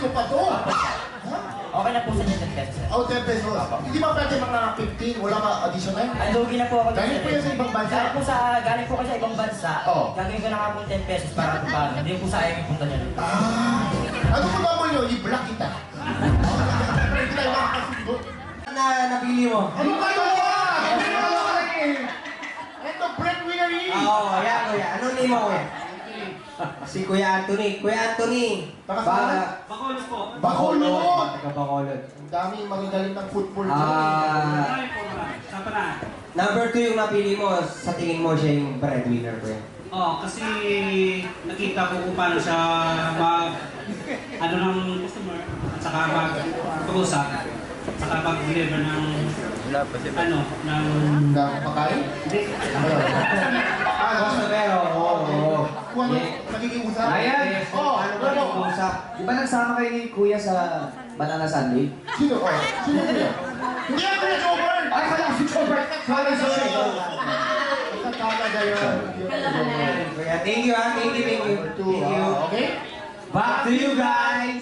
ko pa to. Okay na po sa inyo 10 pesos. Oh, 10 pesos. Hindi ba pwede mga 15? Wala ka additional? Ay, lugi na po ako. Galing po yan sa ibang bansa? Galing po kasi sa ibang bansa. Oo. Gagawin ko na nga po 10 pesos para ito paano. Hindi po sayang yung punta niya. Ano po naman yun? I-block kita. Hindi tayo makakasundo. Napili mo? Ano kayo? Ito, breadwinner yun. Oo, ayan kuya. Ano name mo kuya? Si Kuya Anthony. Kuya Anthony. Bacolod po. Bacolod. Taga Bacolod. Ang daming magagaling ng football dyan. Marami po naman. Sa panaan. Number 2 yung napili mo. Sa tingin mo siya yung breadwinner kuya. Oo, kasi nakita ko kung paano siya ano ng customer, at saka mag-usap, at saka mag-deliver ng ng Pagkain? hindi. Pero, oo. Kung ano, nagiging usap? Ayan. Oh, Ano ano? ba usap? Di ba nagsama kayo ni Kuya sa Banana Sunday? Sino? Oh, sino kuya? Hindi ako kuya Jobert! Ay, kala ko si Robert! Sorry, sorry! Sa Canada yun. Kuya, thank you ha. Thank you, thank you. Number two, Thank you. okay? Back to you guys!